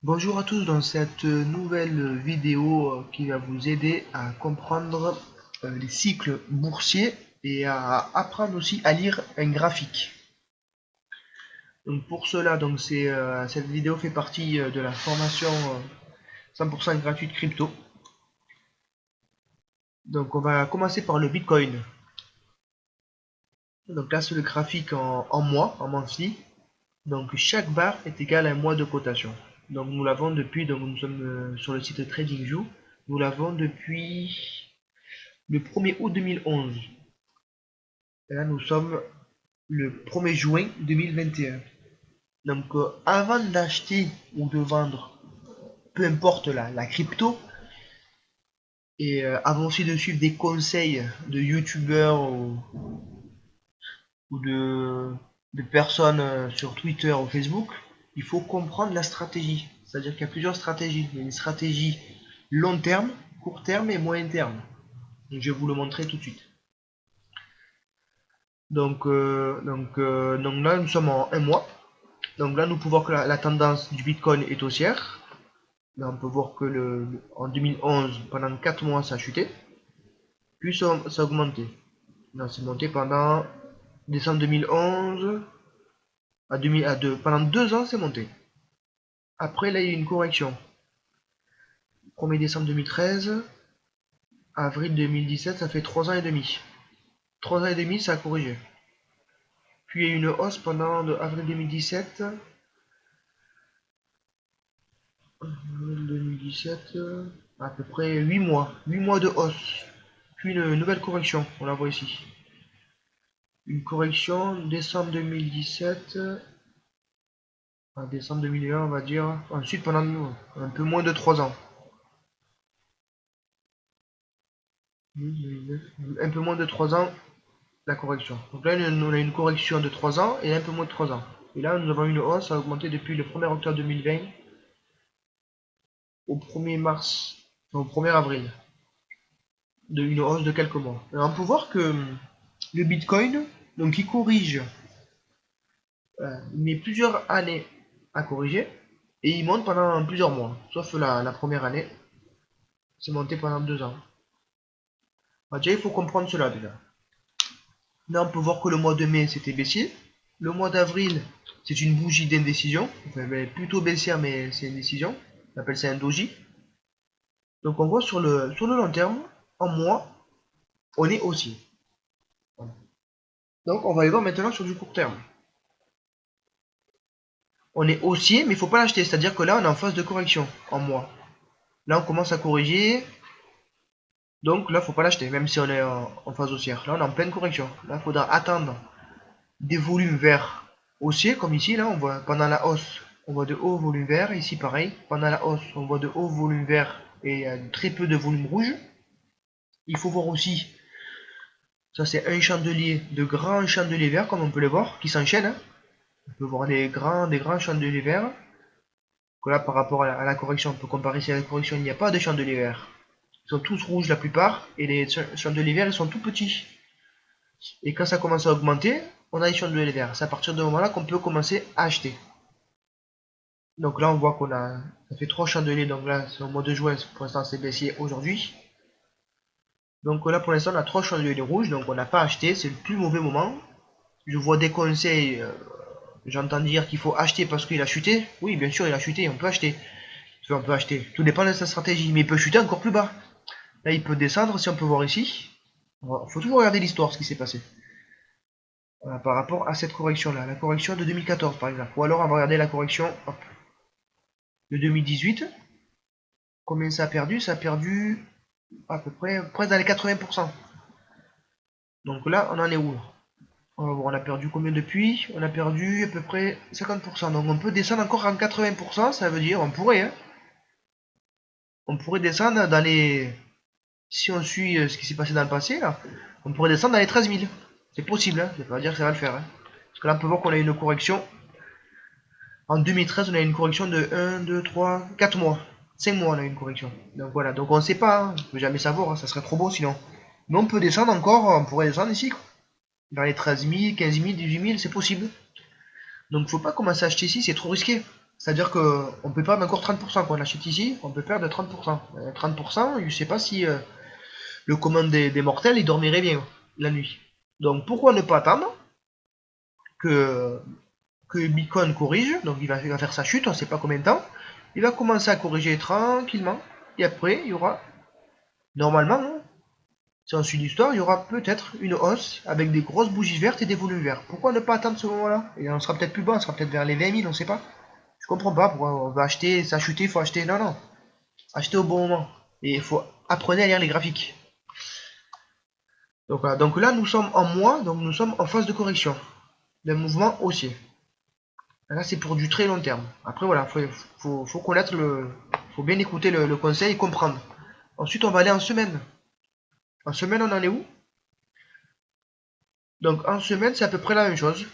Bonjour à tous dans cette nouvelle vidéo qui va vous aider à comprendre les cycles boursiers et à apprendre aussi à lire un graphique. Donc pour cela, cette vidéo fait partie de la formation 100% gratuite crypto. Donc on va commencer par le Bitcoin. Donc là c'est le graphique en mois, en monthly. Donc chaque barre est égale à un mois de cotation. Donc nous l'avons depuis, donc nous sommes sur le site TradingView, nous l'avons depuis le 1er août 2011. Et là nous sommes le 1er juin 2021. Donc avant d'acheter ou de vendre, peu importe la crypto, et avant aussi de suivre des conseils de youtubeurs ou de personnes sur Twitter ou Facebook, il faut comprendre la stratégie. C'est-à-dire qu'il y a plusieurs stratégies. Il y a une stratégie long terme, court terme et moyen terme. Donc, je vais vous le montrer tout de suite. Donc là, nous sommes en un mois. Donc là, nous pouvons voir que la tendance du Bitcoin est haussière. Là, on peut voir que en 2011, pendant 4 mois, ça a chuté. Puis ça a augmenté. Là, c'est monté pendant décembre 2011 pendant 2 ans, c'est monté. Après, là, il y a eu une correction. 1er décembre 2013, avril 2017, ça fait 3 ans et demi. 3 ans et demi, ça a corrigé. Puis il y a eu une hausse pendant de avril 2017, à peu près 8 mois. 8 mois de hausse. Puis une nouvelle correction, on la voit ici. Une correction décembre 2017 à décembre 2001, on va dire. Ensuite, pendant un peu moins de 3 ans. Un peu moins de 3 ans, la correction. Donc là, on a une correction de 3 ans et un peu moins de 3 ans. Et là, nous avons une hausse, ça a augmenté depuis le 1er octobre 2020 au 1er mars, au 1er avril. Une hausse de quelques mois. Alors, on peut voir que le Bitcoin, donc il corrige, il met plusieurs années à corriger et il monte pendant plusieurs mois. Sauf la première année, c'est monté pendant 2 ans. Bah, déjà, il faut comprendre cela déjà. Là, on peut voir que le mois de mai, c'était baissier. Le mois d'avril, c'est une bougie d'indécision. Enfin, plutôt baissière, mais c'est une décision. On appelle ça un doji. Donc, on voit sur le long terme, en mois, on est haussier. Voilà. Donc, on va aller voir maintenant sur du court terme. On est haussier, mais il ne faut pas l'acheter. C'est-à-dire que là, on est en phase de correction en mois. Là, on commence à corriger. Donc là, il ne faut pas l'acheter, même si on est en phase haussière. Là, on est en pleine correction. Là, il faudra attendre des volumes verts haussiers, comme ici. Là, on voit pendant la hausse, on voit de hauts volumes verts. Ici, pareil. Pendant la hausse, on voit de hauts volumes verts et très peu de volumes rouges. Il faut voir aussi, ça c'est un chandelier, de grands chandeliers verts, comme on peut le voir, qui s'enchaînent. Hein. On peut voir des grands chandeliers verts. Que là, par rapport à la correction, on peut comparer ici à la correction, il n'y a pas de chandeliers verts. Ils sont tous rouges la plupart, et les chandeliers verts, ils sont tout petits. Et quand ça commence à augmenter, on a les chandeliers verts. C'est à partir de ce moment-là qu'on peut commencer à acheter. Donc là, on voit ça fait 3 chandeliers, donc là, c'est au mois de juin, pour l'instant, c'est baissier aujourd'hui. Donc là, pour l'instant, on a 3 chandeliers rouges, donc on n'a pas acheté, c'est le plus mauvais moment. Je vois des conseils, j'entends dire qu'il faut acheter parce qu'il a chuté. Oui, bien sûr, il a chuté, on peut acheter. On peut acheter. Tout dépend de sa stratégie, mais il peut chuter encore plus bas. Là, il peut descendre, si on peut voir ici. Il faut toujours regarder l'histoire, ce qui s'est passé. Voilà, par rapport à cette correction-là, la correction de 2014 par exemple. Ou alors on va regarder la correction de 2018. Combien ça a perdu? Ça a perdu à peu près presque dans les 80%. Donc là, on en est où? On a perdu combien depuis? On a perdu à peu près 50%. Donc on peut descendre encore en 80%, ça veut dire on pourrait. Hein. On pourrait descendre dans les... Si on suit ce qui s'est passé dans le passé, là, on pourrait descendre dans les 13 000. C'est possible, hein. Ça veut pas dire que ça va le faire. Hein. Parce que là, on peut voir qu'on a une correction. En 2013, on a une correction de 1, 2, 3, 4 mois. 5 mois, on a une correction. Donc voilà, donc on ne sait pas. Hein. On ne peut jamais savoir, hein. Ça serait trop beau sinon. Mais on peut descendre encore, on pourrait descendre ici. Quoi. Dans les 13 000, 15 000, 18 000, c'est possible. Donc il ne faut pas commencer à acheter ici, c'est trop risqué. C'est-à-dire qu'on peut perdre encore 30%. Quand on achète ici, on peut perdre 30%. 30%, je ne sais pas si le commun des mortels, il dormirait bien la nuit. Donc pourquoi ne pas attendre que, que Bitcoin corrige, donc il va faire sa chute, on ne sait pas combien de temps, il va commencer à corriger tranquillement, et après il y aura, normalement, hein, si on suit l'histoire, il y aura peut-être une hausse avec des grosses bougies vertes et des volumes verts. Pourquoi ne pas attendre ce moment-là? Et on sera peut-être plus bas, on sera peut-être vers les 20 000, on ne sait pas. Je comprends pas pourquoi on va acheter, ça a chuté, il faut acheter. Non, non, acheter au bon moment. Et il faut apprendre à lire les graphiques. Donc, voilà. Donc là, nous sommes en mois, donc nous sommes en phase de correction d'un mouvement haussier. Là, c'est pour du très long terme. Après, voilà, faut connaître faut bien écouter le conseil et comprendre. Ensuite, on va aller en semaine. En semaine, on en est où? Donc, en semaine, c'est à peu près la même chose.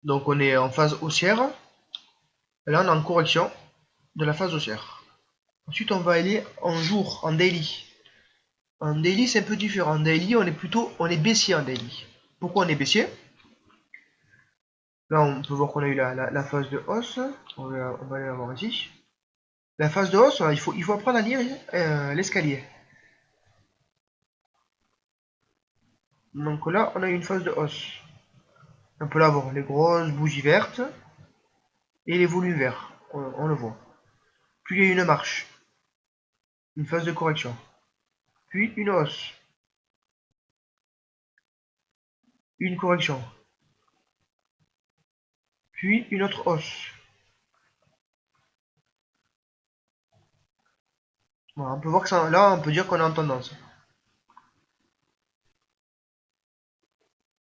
Donc, on est en phase haussière. Et là, on est en correction de la phase haussière. Ensuite, on va aller en jour, en daily. En daily, c'est un peu différent. En daily, on est baissier en daily. Pourquoi on est baissier? Là, on peut voir qu'on a eu la phase de hausse. On va aller la voir ici. La phase de hausse, il faut apprendre à lire l'escalier. Donc là, on a une phase de hausse. On peut là voir les grosses bougies vertes et les volumes verts. On le voit. Puis il y a une marche, une phase de correction. Puis une hausse, une correction. Puis une autre hausse. Voilà, on peut voir que ça, là, on peut dire qu'on est en tendance.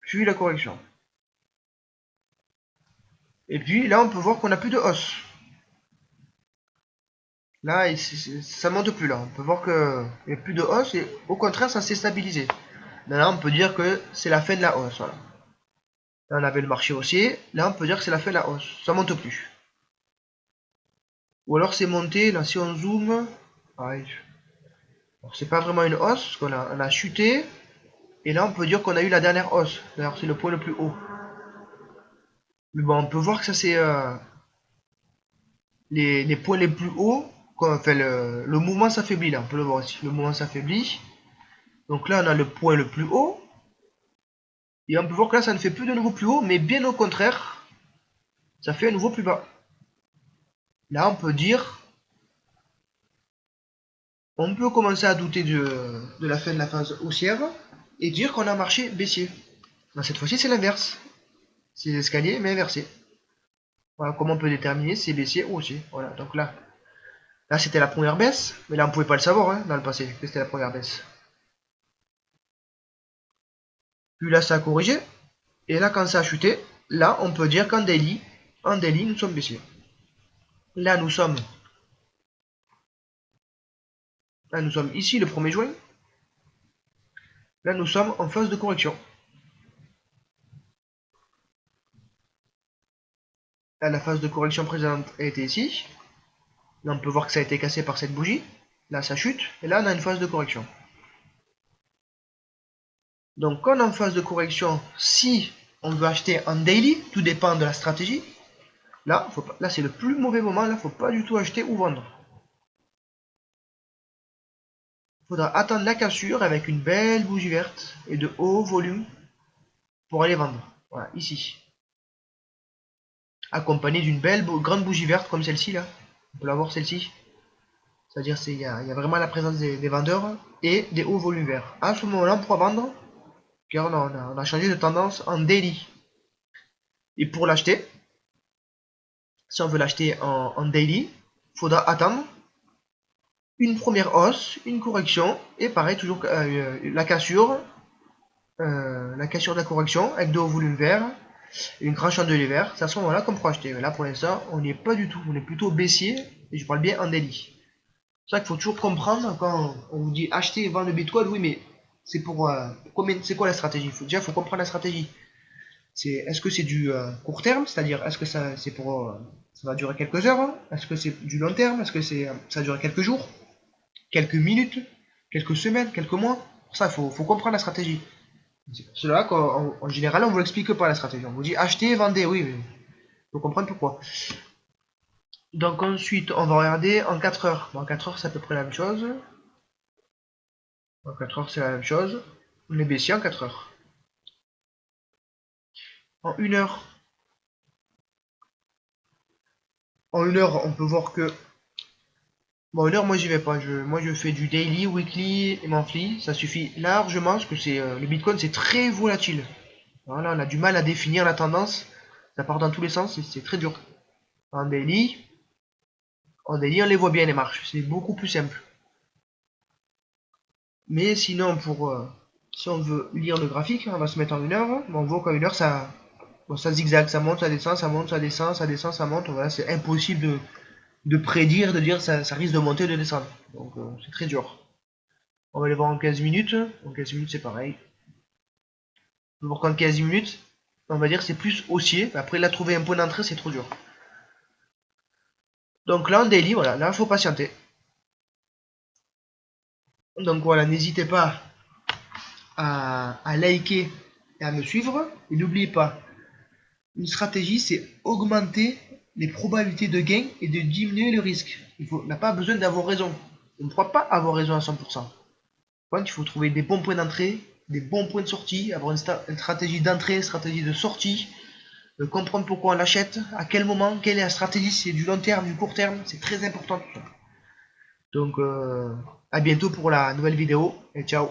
Puis la correction. Et puis là, on peut voir qu'on n'a plus de hausse. Là, ça monte plus là. On peut voir qu'il n'y a plus de hausse et au contraire, ça s'est stabilisé. Là, on peut dire que c'est la fin de la hausse. Voilà. Là, on avait le marché haussier. Là, on peut dire que c'est la fin de la hausse. Ça monte plus. Ou alors c'est monté. Là, si on zoome, pareil. Alors, c'est pas vraiment une hausse, parce on a chuté. Et là, on peut dire qu'on a eu la dernière hausse. D'ailleurs, c'est le point le plus haut. Mais bon, on peut voir que ça, c'est les points les plus hauts. Enfin, le mouvement s'affaiblit là. On peut le voir ici. Le mouvement s'affaiblit. Donc là, on a le point le plus haut. Et on peut voir que là, ça ne fait plus de nouveau plus haut, mais bien au contraire, ça fait un nouveau plus bas. Là, on peut dire, on peut commencer à douter de la fin de la phase haussière et dire qu'on a un marché baissier. Dans cette fois-ci, c'est l'inverse. C'est l'escalier, mais inversé. Voilà comment on peut déterminer si c'est baissier ou haussier. Voilà, donc là c'était la première baisse, mais là on pouvait pas le savoir hein, dans le passé que c'était la première baisse. Puis là ça a corrigé, et là quand ça a chuté, là on peut dire en daily nous sommes baissiers. Là nous sommes ici le 1er juin. Là nous sommes en phase de correction. Là la phase de correction précédente a été ici. Là on peut voir que ça a été cassé par cette bougie. Là ça chute, et là on a une phase de correction. Donc quand on est en phase de correction, si on veut acheter en daily, tout dépend de la stratégie. Là, là c'est le plus mauvais moment, là faut pas du tout acheter ou vendre. Il faudra attendre la cassure avec une belle bougie verte et de haut volume pour aller vendre. Voilà, ici. Accompagné d'une belle grande bougie verte comme celle-ci là. On peut la voir celle-ci. C'est-à-dire il y a vraiment la présence des vendeurs et des hauts volumes verts. À ce moment-là, on pourra vendre car on a changé de tendance en daily. Et pour l'acheter, si on veut l'acheter en daily, il faudra attendre une première hausse, une correction et pareil toujours la cassure de la correction avec de hauts volumes verts et une grande chandelier vert. C'est à ce moment-là qu'on pourra acheter. Mais là pour l'instant on n'y est pas du tout, on est plutôt baissier et je parle bien en daily. C'est ça qu'il faut toujours comprendre quand on vous dit acheter et vendre le bitcoin. Oui, mais c'est pour c'est quoi la stratégie? Déjà faut comprendre la stratégie. Est-ce que c'est du court terme, c'est-à-dire est-ce que c'est pour ça va durer quelques heures, hein? Est-ce que c'est du long terme, est-ce que ça va durer quelques jours, quelques minutes, quelques semaines, quelques mois? Pour ça, faut comprendre la stratégie. C'est pour cela qu'en général, on vous explique pas la stratégie. On vous dit achetez, vendez, oui, Faut comprendre pourquoi. Donc ensuite, on va regarder en 4 heures. Bon, en 4 heures, c'est à peu près la même chose. En 4 heures, c'est la même chose. On est baissier en 4 heures. En 1 heure. En 1 heure, on peut voir que... Bon, 1 heure, moi, j'y vais pas. Moi, je fais du daily, weekly et monthly. Ça suffit largement, parce que le Bitcoin, c'est très volatile. Voilà, on a du mal à définir la tendance. Ça part dans tous les sens, c'est très dur. En daily, on les voit bien les marches. C'est beaucoup plus simple. Mais sinon, si on veut lire le graphique, on va se mettre en 1 heure. On voit qu'en 1 heure, ça zigzague, ça monte, ça descend, ça monte, ça descend, ça descend, ça monte. Voilà, c'est impossible de prédire, de dire ça risque de monter ou de descendre. Donc c'est très dur. On va les voir en 15 minutes. En 15 minutes, c'est pareil. On va voir qu'en 15 minutes, on va dire que c'est plus haussier. Après, là, trouver un point d'entrée, c'est trop dur. Donc là, en daily, voilà, là, il faut patienter. Donc voilà, n'hésitez pas à liker et à me suivre. Et n'oubliez pas, une stratégie, c'est augmenter les probabilités de gain et de diminuer le risque. On n'a pas besoin d'avoir raison. On ne pourra pas avoir raison à 100%. Il faut trouver des bons points d'entrée, des bons points de sortie, avoir une stratégie d'entrée, une stratégie de sortie, comprendre pourquoi on l'achète, à quel moment, quelle est la stratégie, si c'est du long terme, du court terme, c'est très important tout ça. Donc à bientôt pour la nouvelle vidéo et ciao.